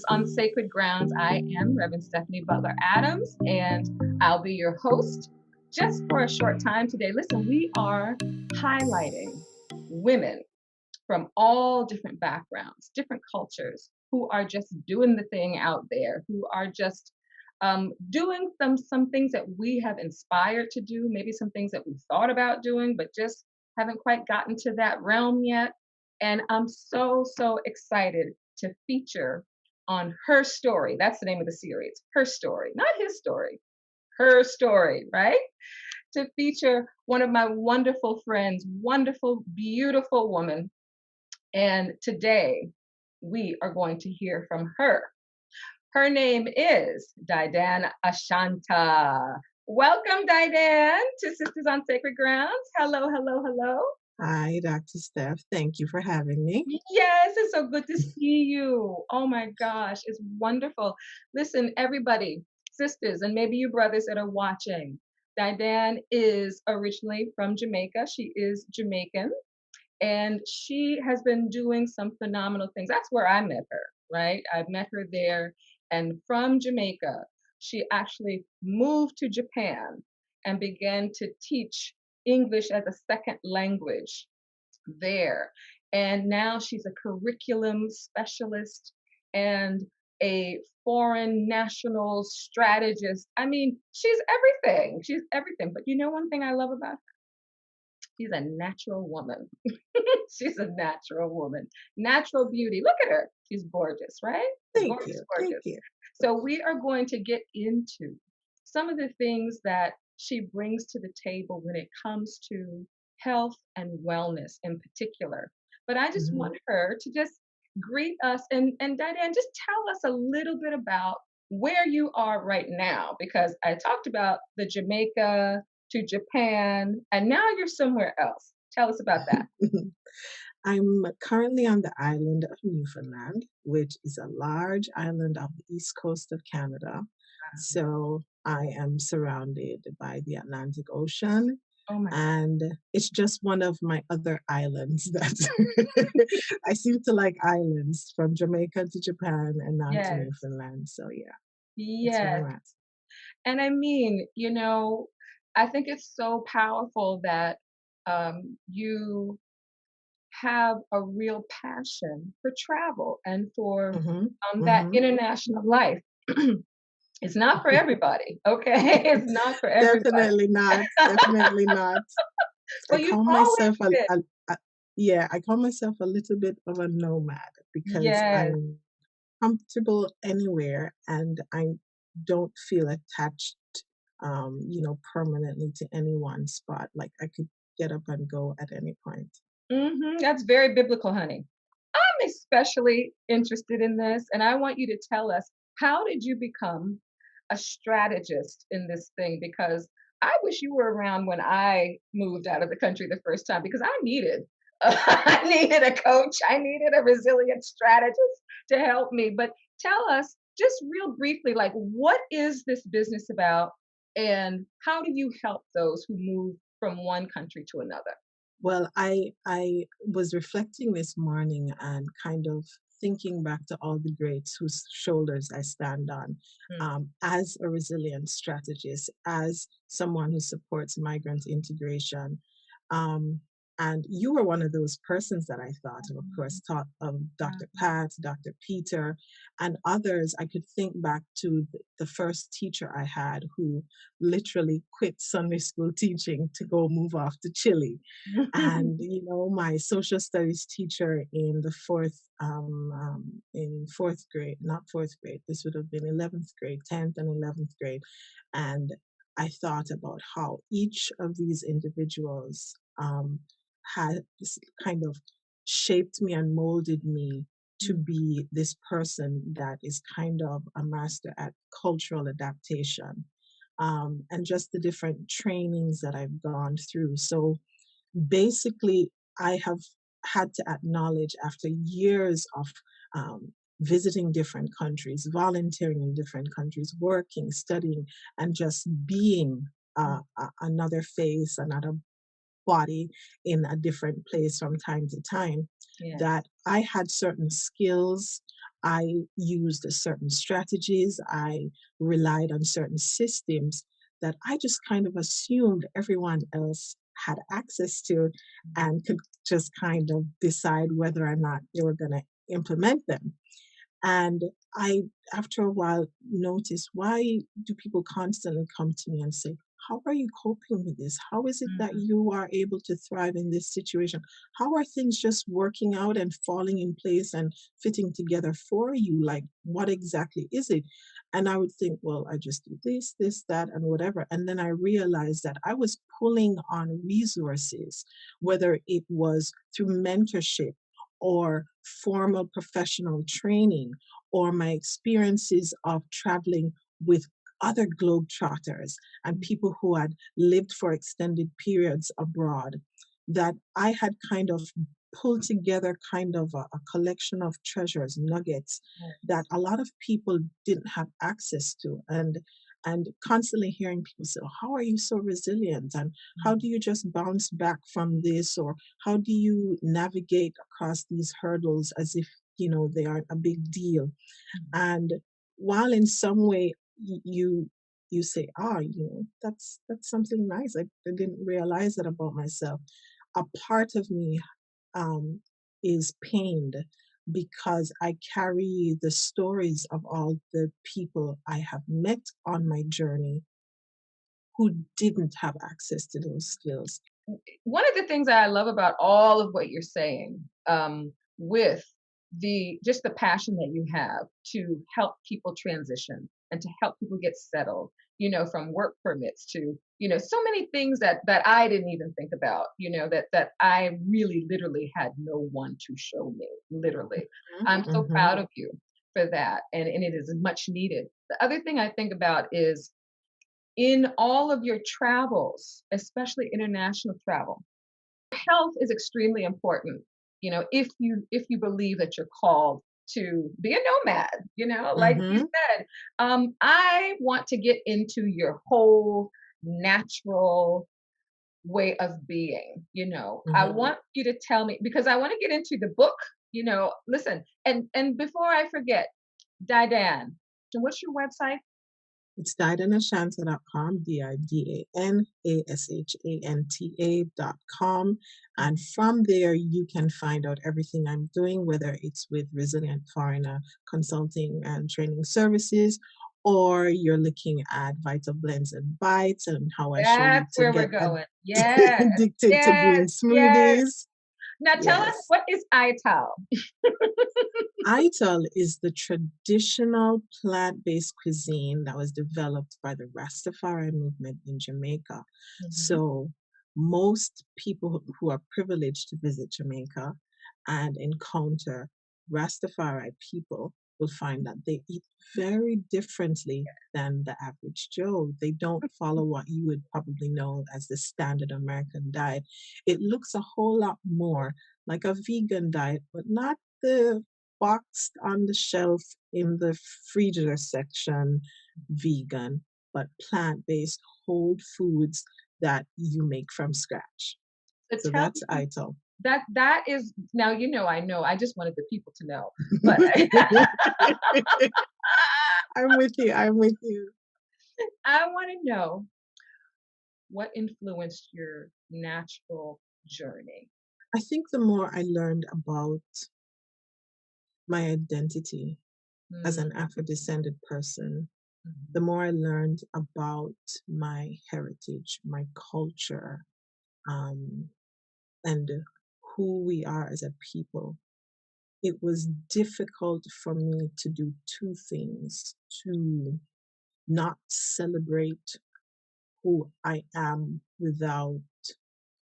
on Sacred Grounds. I am Reverend Stephanie Butler Adams, and I'll be your host just for a short time today. Listen, we are highlighting women from all different backgrounds, different cultures, who are just doing the thing out there, who are just doing some things that we have inspired to do, maybe some things that we thought about doing, but just haven't quite gotten to that realm yet. And I'm so excited to feature on Her Story. That's the name of the series, Her Story, not his story, Her Story, right? To feature one of my wonderful friends, wonderful, beautiful woman. And today we are going to hear from her. Her name is Didan Ashanta. Welcome, Didan, to Sisters on Sacred Grounds. Hello, hello, hello. Hi, Dr. Steph. Thank you for having me. Yes, it's so good to see you. Oh my gosh, it's wonderful. Listen, everybody, sisters, and maybe you brothers that are watching, Didan is originally from Jamaica. She is Jamaican, and she has been doing some phenomenal things. That's where I met her, right? I met her there, and from Jamaica, she actually moved to Japan and began to teach English as a second language there. And now she's a curriculum specialist and a foreign national strategist. I mean, she's everything. She's everything. But you know one thing I love about her? She's a natural woman. She's a natural woman. Natural beauty. Look at her. She's gorgeous, right? Thank Gorgeous, you. Thank gorgeous. you. So we are going to get into some of the things that she brings to the table when it comes to health and wellness in particular. But I just Mhm. want her to just greet us and Diane, just tell us a little bit about where you are right now, because I talked about the Jamaica to Japan, and now you're somewhere else. Tell us about that. I'm currently on the island of Newfoundland, which is a large island off the east coast of Canada. So I am surrounded by the Atlantic Ocean, Oh my God. and it's just one of my other islands that I seem to like islands from Jamaica to Japan and now to Yes. Newfoundland. So yeah, that's where Yes. I'm at. And I mean, I think it's so powerful that you have a real passion for travel and for Hmm. that Hmm. international life. It's not for everybody, okay? It's not for everybody. Definitely not. Definitely not. I But you've call always myself been. yeah, I call myself a little bit of a nomad because Yes. I'm comfortable anywhere and I don't feel attached, permanently to any one spot. Like I could get up and go at any point. That's very biblical, honey. I'm especially interested in this, and I want you to tell us, how did you become a strategist in this thing? Because I wish you were around when I moved out of the country the first time, because I needed I needed a coach, I needed a resilient strategist to help me. But tell us just real briefly, like, what is this business about, and how do you help those who move from one country to another? Well, I was reflecting this morning and kind of thinking back to all the greats whose shoulders I stand on, as a resilient strategist, as someone who supports migrant integration. Um, and you were one of those persons that I thought of course, thought of Dr. Pat, Dr. Peter, and others. I could think back to the first teacher I had who literally quit Sunday school teaching to go move off to Chile, and my social studies teacher in the fourth grade, not fourth grade, this would have been 11th grade, 10th and 11th grade. And I thought about how each of these individuals had this kind of shaped me and molded me to be this person that is kind of a master at cultural adaptation, and just the different trainings that I've gone through. So basically, I have had to acknowledge after years of visiting different countries, volunteering in different countries, working, studying, and just being another face, another body in a different place from time to time, Yes. that I had certain skills I used certain strategies, I relied on certain systems that I just kind of assumed everyone else had access to and could just kind of decide whether or not they were going to implement them. And I, after a while, noticed, why do people constantly come to me and say, how are you coping with this? How is it that Mm, you are able to thrive in this situation? How are things just working out and falling in place and fitting together for you? Like, what exactly is it? And I would think, well, I just do this, that, and whatever. And then I realized that I was pulling on resources, whether it was through mentorship or formal professional training or my experiences of traveling with other globetrotters and people who had lived for extended periods abroad, that I had kind of pulled together kind of a collection of treasures, nuggets that yes. a lot of people didn't have access to. And constantly hearing people say, "Oh, how are you so resilient? And how Mm, do you just bounce back from this? Or how do you navigate across these hurdles as if, they aren't a big deal?" mm. And while in some way you say, that's something nice. I didn't realize that about myself. A part of me um, is pained because I carry the stories of all the people I have met on my journey who didn't have access to those skills. One of the things that I love about all of what you're saying, with the just the passion that you have to help people transition and to help people get settled, from work permits to, so many things that I didn't even think about, that I really literally had no one to show me, literally. I'm so Mhm, proud of you for that. And it is much needed. The other thing I think about is in all of your travels, especially international travel, health is extremely important. If you believe that you're called to be a nomad, like you mhm, said, I want to get into your whole natural way of being. I mhm. want you to tell me because I want to get into the book. Listen, and before I forget, Didan, so what's your website? It's didanashanta.com, didanashanta.com. And from there, you can find out everything I'm doing, whether it's with Resilient Foreigner Consulting and Training Services, or you're looking at Vital Blends and Bites and how I show you That's to where we're get going. Yes, addicted to yes, brewing yes. smoothies. Now tell us, Yes. what is Ital? Ital is the traditional plant-based cuisine that was developed by the Rastafari movement in Jamaica. Mhm. So most people who are privileged to visit Jamaica and encounter Rastafari people will find that they eat very differently than the average Joe. They don't follow what you would probably know as the standard American diet. It looks a whole lot more like a vegan diet, but not the boxed on the shelf in the freezer section vegan, but plant-based whole foods that you make from scratch. So So tell that's me ITIL. that is now I know. I just wanted the people to know. But I'm with you. I'm with you. I want to know what influenced your natural journey. I think the more I learned about my identity as Mm, an Afro-descended person, the mhm. more I learned about my heritage, my culture, um, and who we are as a people, it was difficult for me to do two things: to not celebrate who I am without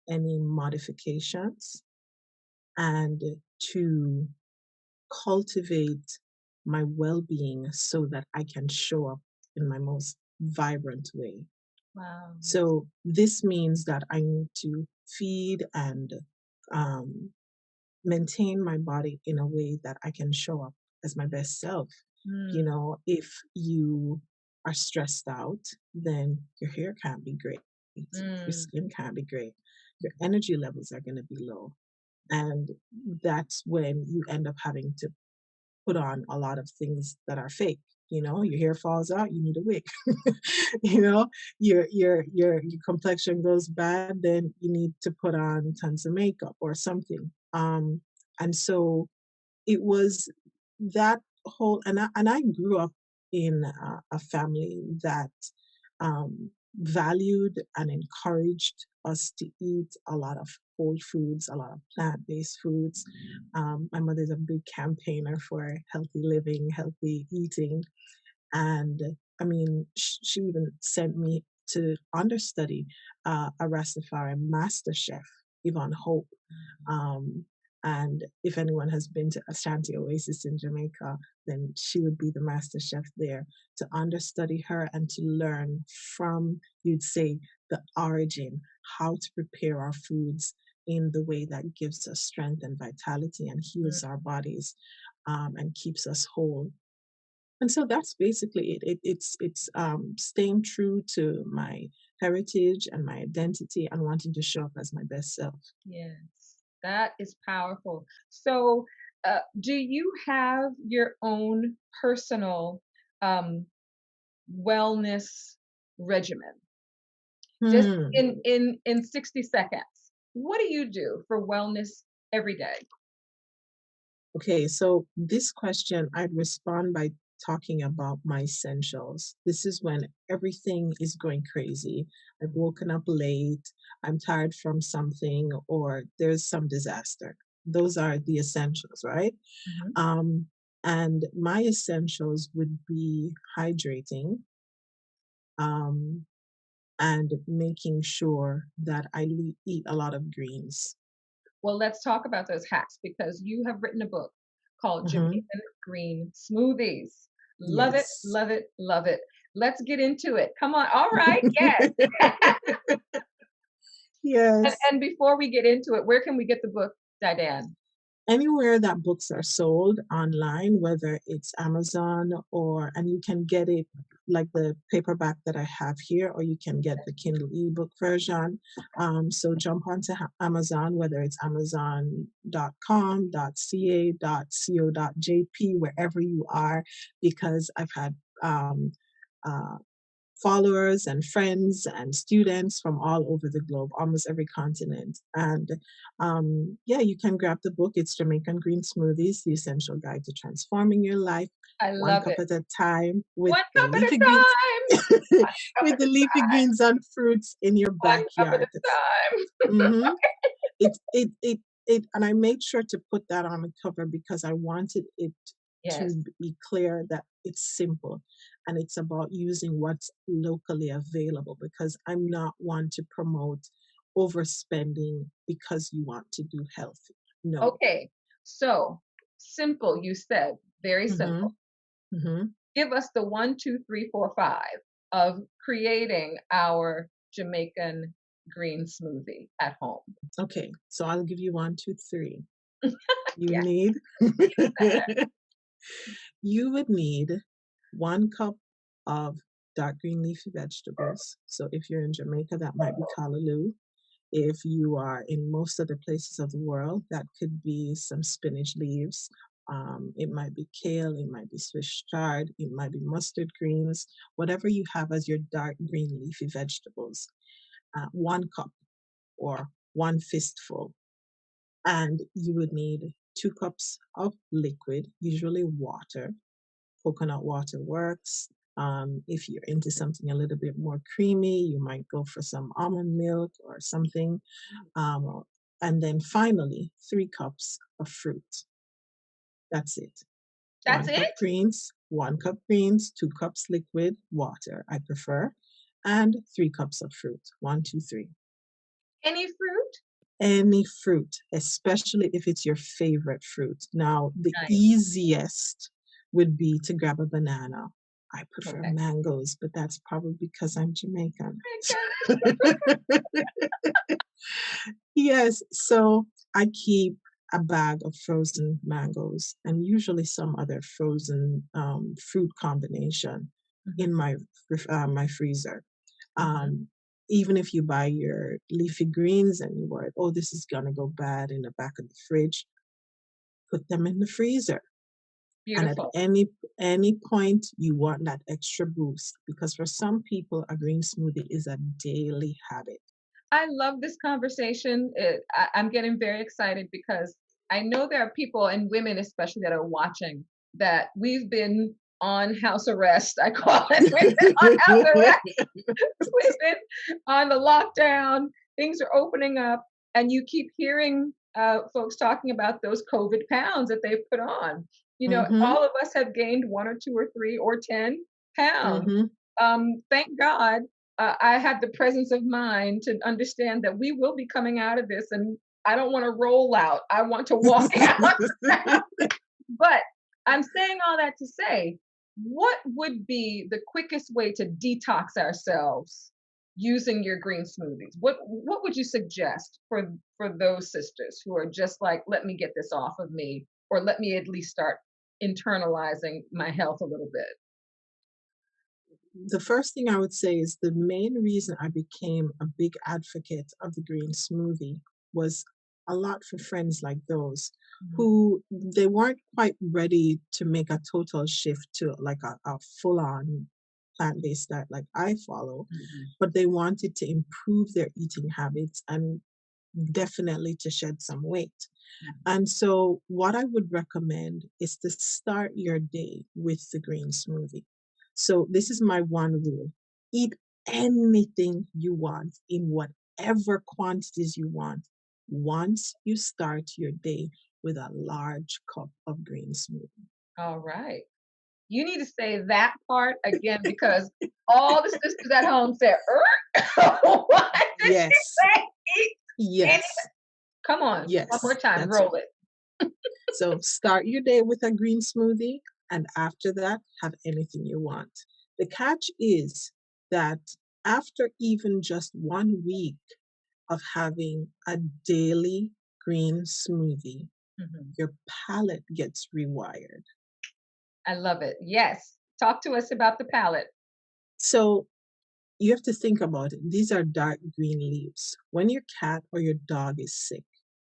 any modifications, and to cultivate my well being so that I can show up in my most vibrant way. Wow. So, this means that I need to feed and um, maintain my body in a way that I can show up as my best self. Mm, If you are stressed out, then your hair can't be great, your mm, skin can't be great, your energy levels are going to be low. And that's when you end up having to put on a lot of things that are fake. You know, your hair falls out, you need a wig. You know, your complexion goes bad, then you need to put on tons of makeup or something. And so it was that whole, and I grew up in a family that valued and encouraged us to eat a lot of whole foods, a lot of plant-based foods. My mother's a big campaigner for healthy living, healthy eating, and I mean, she even sent me to understudy a Rastafari master chef, Yvonne Hope. Um, and if anyone has been to Ashanti Oasis in Jamaica, then she would be the master chef there, to understudy her and to learn from, you'd say, the origin, how to prepare our foods in the way that gives us strength and vitality and heals our bodies, and keeps us whole. And so that's basically it. It's staying true to my heritage and my identity and wanting to show up as my best self. Yes, that is powerful. So, do you have your own personal um, wellness regimen? Just Hmm. in 60 seconds. What do you do for wellness every day? Okay, so this question, I'd respond by talking about my essentials. This is when everything is going crazy. I've woken up late, I'm tired from something, or there's some disaster. Those are the essentials, right? Mhm. Um, and my essentials would be hydrating, um, and making sure that I eat a lot of greens. Well, let's talk about those hacks because you have written a book called Hmm. Jamaican Green Smoothies. Love it, Yes. love it, love it. Let's get into it. Come on. All right. Yes. Yes. And before we get into it, where can we get the book, Didan? Anywhere that books are sold online, whether it's Amazon, or and you can get it like the paperback that I have here, or you can get the Kindle ebook version. So jump onto Amazon, whether it's amazon.com, .ca, .co, .jp, wherever you are, because I've had uh, followers and friends and students from all over the globe, almost every continent. And yeah, you can grab the book. It's Jamaican Green Smoothies, The Essential Guide to Transforming Your Life, I one love cup it. at a time, with One the cup at a leafy greens, time. One cup with at the a leafy time. greens and fruits in your One cup at a backyard. time. Hmm. And I made sure to put that on the cover because I wanted it Yes. to be clear that it's simple and it's about using what's locally available, because I'm not one to promote overspending because you want to do healthy. No. Okay. So simple, you said. Very Hmm. simple. Hmm. Give us the one, two, three, four, five of creating our Jamaican green smoothie at home. Okay, so I'll give you one, two, three. You Yeah. need you would need 1 cup of dark green leafy vegetables. So if you're in Jamaica, that might be callaloo. If you are in most other places of the world, that could be some spinach leaves. It might be kale, it might be Swiss chard, it might be mustard greens, whatever you have as your dark green leafy vegetables. 1 cup or one fistful. And you would need 2 cups of liquid, usually water. Coconut water works. If you're into something a little bit more creamy, you might go for some almond milk or something. Um, and then finally, 3 cups of fruit. That's it. That's One it? cup greens, 1 cup greens, 2 cups liquid, water, I prefer, and 3 cups of fruit. One, two, three. Any fruit? Any fruit, especially if it's your favorite fruit. Now, the Nice. easiest would be to grab a banana. I prefer Okay. mangoes, but that's probably because I'm Jamaican. Okay. Yes, so I keep a bag of frozen mangoes and usually some other frozen fruit combination Mhm, in my freezer. mhm. Um, Even if you buy your leafy greens and you're worried, oh, this is gonna go bad in the back of the fridge, put them in the freezer. And at Beautiful. any point you want that extra boost, because for some people a green smoothie is a daily habit. I love this conversation. I'm getting very excited because I know there are people and women, especially, that are watching that we've been on house arrest. I call it. We've been on house arrest. We've been on the lockdown. Things are opening up, and you keep hearing folks talking about those COVID pounds that they've put on. Mhm, All of us have gained 1 or 2 or 3 or 10 pounds. mhm. Thank God I had the presence of mind to understand that we will be coming out of this, and I don't want to roll out. I want to walk out. But I'm saying all that to say, what would be the quickest way to detox ourselves using your green smoothies? What would you suggest for those sisters who are just like, let me get this off of me, or let me at least start internalizing my health a little bit? The first thing I would say is the main reason I became a big advocate of the green smoothie was a lot for friends like those Mhm, who they weren't quite ready to make a total shift to like a full-on plant-based diet like I follow, mhm, but they wanted to improve their eating habits and definitely to shed some weight. mhm. And so, what I would recommend is to start your day with the green smoothie. So, this is my one rule: eat anything you want in whatever quantities you want once you start your day with a large cup of green smoothie. All right. You need to say that part again because all the sisters at home said, what did she Yes, say? Eat any. yes, Come on, one more yes, time, that's roll right. it. So start your day with a green smoothie, and after that, have anything you want. The catch is that after even just 1 week of having a daily green smoothie, Mhm. your palate gets rewired. I love it. Yes. Talk to us about the palette. So you have to think about it. These are dark green leaves. When your cat or your dog is sick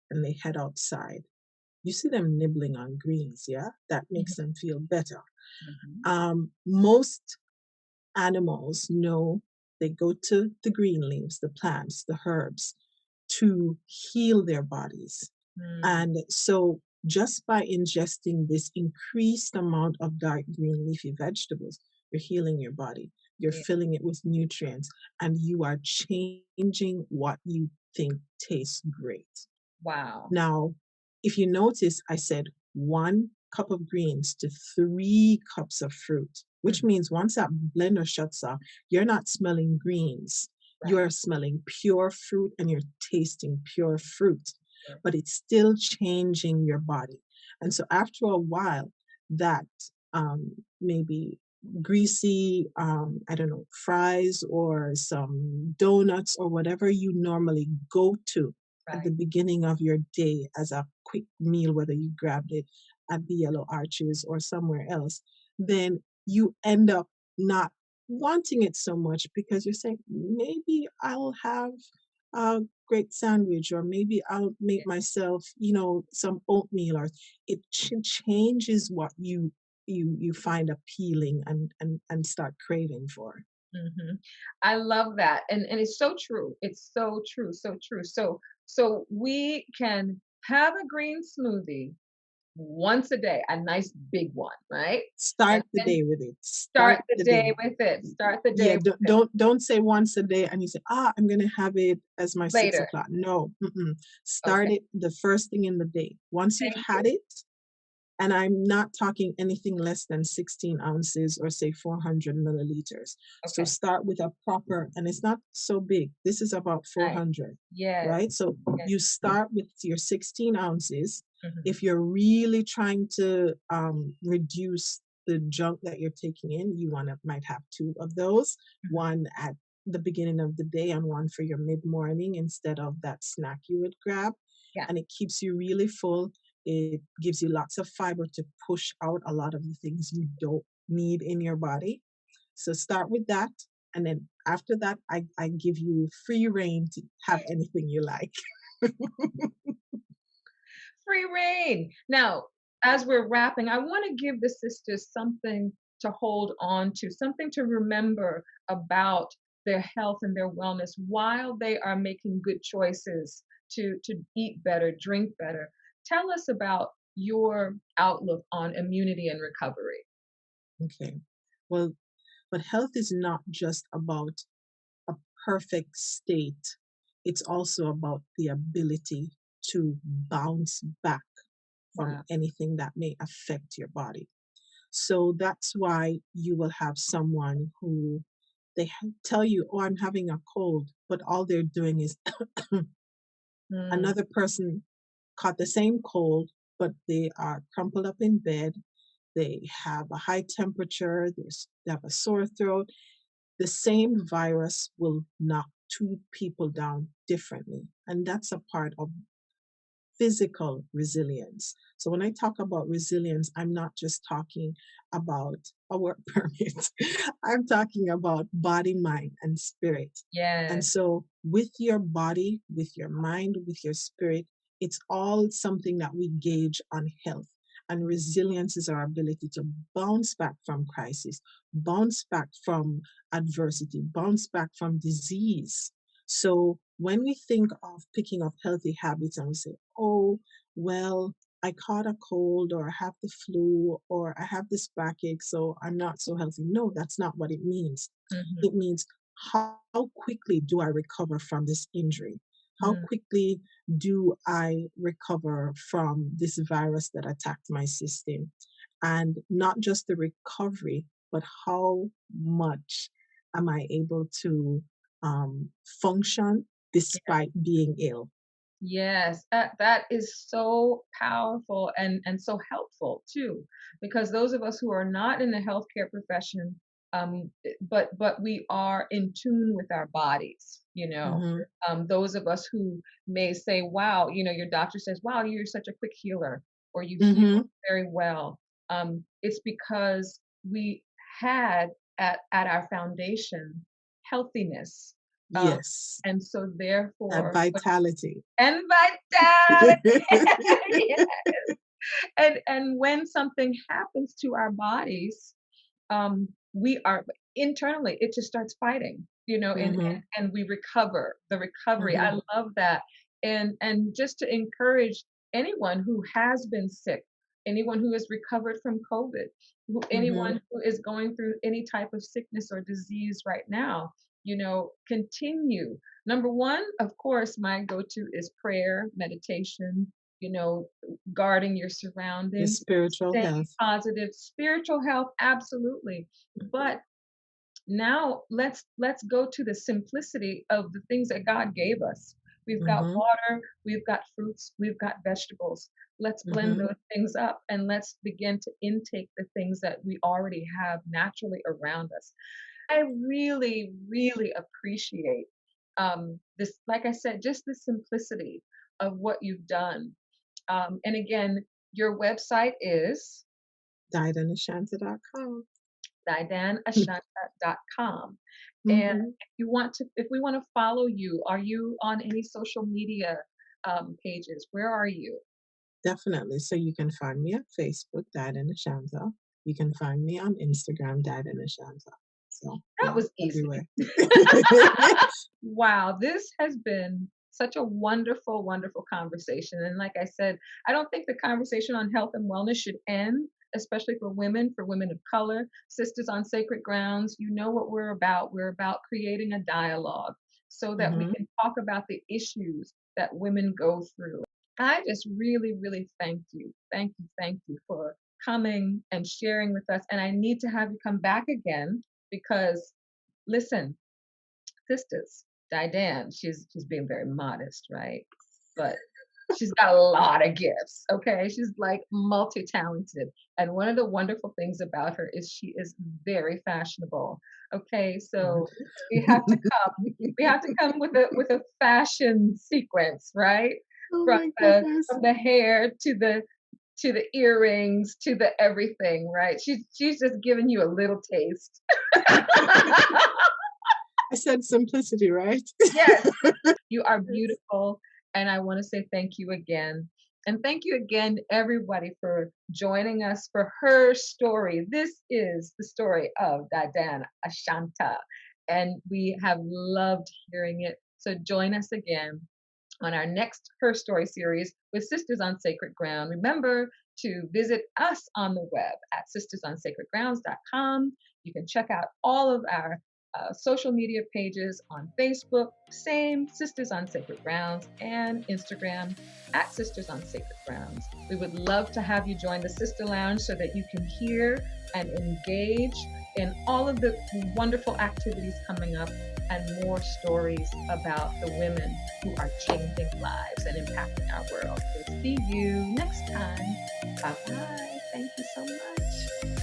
and they head outside, you see them nibbling on greens, yeah? That makes Mhm, them feel better. mhm. Most animals know they go to the green leaves, the plants, the herbs to heal their bodies. Mm, And so, just by ingesting this increased amount of dark green leafy vegetables, you're healing your body, you're yeah. filling it with nutrients, and you are changing what you think tastes great. Wow. Now, if you notice, I said 1 cup of greens to 3 cups of fruit, which Mhm. means once that blender shuts off, you're not smelling greens. Right. You're smelling pure fruit and you're tasting pure fruit, Right. but it's still changing your body. And so after a while, that maybe greasy, I don't know, fries or some donuts or whatever you normally go to at the Right. beginning of your day as a quick meal, whether you grabbed it at the Yellow Arches or somewhere else, then you end up not wanting it so much because you're saying, maybe I'll have a great sandwich, or maybe I'll make Yeah. myself, some oatmeal, or it changes what you find appealing and start craving for. Mhm. I love that, and it's so true. It's so true, so true. So we can have a green smoothie once a day, a nice big one, right? And Start the then day with it. start Start the the day. day with it. Start the day Yeah, with it don't say once a day and you say, I'm gonna have it as my six later. o'clock. No, mm-mm. Okay. Start it the first thing in the day. Once you've Thank had you. it, and I'm not talking anything less than 16 ounces or say 400 milliliters. So Okay. start with a proper, and it's not so big. This is about Nice. 400, Yes. right? So Yes. you start with your 16 ounces. Mhm. If you're really trying to reduce the junk that you're taking in, you might have two of those, Mhm. one at the beginning of the day and one for your mid morning instead of that snack you would grab. Yeah. And it keeps you really full. It gives you lots of fiber to push out a lot of the things you don't need in your body. So start with that. And then after that, I give you free reign to have anything you like. Free reign. Now, as we're wrapping, I want to give the sisters something to hold on to, something to remember about their health and their wellness while they are making good choices to eat better, drink better. Tell us about your outlook on immunity and recovery. Okay. Well, but health is not just about a perfect state, it's also about the ability to bounce back from Wow. anything that may affect your body. So that's why you will have someone who tell you, "Oh, I'm having a cold," but all they're doing is Mm, another person caught the same cold, but they are crumpled up in bed. They have a high temperature. They have a sore throat. The same virus will knock two people down differently. And that's a part of physical resilience. So when I talk about resilience, I'm not just talking about a work permit. I'm talking about body, mind, and spirit. And yes. so with your body, with your mind, with your spirit, it's all something that we gauge on health. And resilience is our ability to bounce back from crisis, bounce back from adversity, bounce back from disease. So when we think of picking up healthy habits and we say, oh, well, I caught a cold or I have the flu or I have this backache, so I'm not so healthy. No, that's not what it means. Mhm, It means how quickly do I recover from this injury? How mm, quickly do I recover from this virus that attacked my system? And not just the recovery, but how much am I able to function yeah. despite being ill? Yes, that is so powerful and so helpful too, because those of us who are not in the healthcare profession, but we are in tune with our bodies, Hmm. those of us who may say, "Wow," your doctor says, "Wow, you're such a quick healer," or "You heal Hmm. very well." It's because we had at our foundation healthiness, um, Yes, and so that therefore vitality. and vitality. Yeah. And when something happens to our bodies, we are internally, it just starts fighting, Hmm. and we recover. The recovery, I Hmm. love that. And just to encourage anyone who has been sick, anyone who has recovered from COVID, Hmm. anyone who is going through any type of sickness or disease right now, continue. Number one, of course, my go-to is prayer, meditation, you know, guarding your The surroundings, spiritual staying health. positive, spiritual health, absolutely. But now let's go to the simplicity of the things that God gave us. We've got Hmm. water, we've got fruits, we've got vegetables. Let's blend Hmm. those things up and let's begin to intake the things that we already have naturally around us. I really, really appreciate this, like I said, just the simplicity of what you've done. And again, your website is DidanAshanta.com. didanashanta.com. And Hmm. if we want to follow you, are you on any social media pages? Where are you? Definitely. So you can find me on Facebook, Didan Ashanta. You can find me on Instagram, Didan Ashanta. So That yeah, was easy. everywhere. Wow, this has been such a wonderful, wonderful conversation. And like I said, I don't think the conversation on health and wellness should end, especially for women of color, sisters on sacred grounds. You know what we're about. We're about creating a dialogue so that we Hmm. can talk about the issues that women go through. I just really, really thank you. Thank you for coming and sharing with us. And I need to have you come back again because listen, sisters, Didan, she's being very modest, right? But she's got a lot of gifts, okay? She's like multi-talented. And one of the wonderful things about her is she is very fashionable. Okay, God. so we have to come. We have to come with a fashion sequence, right? Oh From my the goodness. from the hair to the earrings to the everything, right? She's just giving you a little taste. I said simplicity, right? Yes. You are beautiful, and I wanna say thank you again. And thank you again, everybody, for joining us for Her Story. This is the story of Didan Ashanta, and we have loved hearing it. So join us again on our next Her Story series with Sisters on Sacred Ground. Remember to visit us on the web at sistersonsacredgrounds.com. You can check out all of our social media pages on Facebook, same Sisters on Sacred Grounds, and Instagram at Sisters on Sacred Grounds. We would love to have you join the Sister Lounge so that you can hear and engage in all of the wonderful activities coming up and more stories about the women who are changing lives and impacting our world. We'll see you next time. Bye-bye. Thank you so much.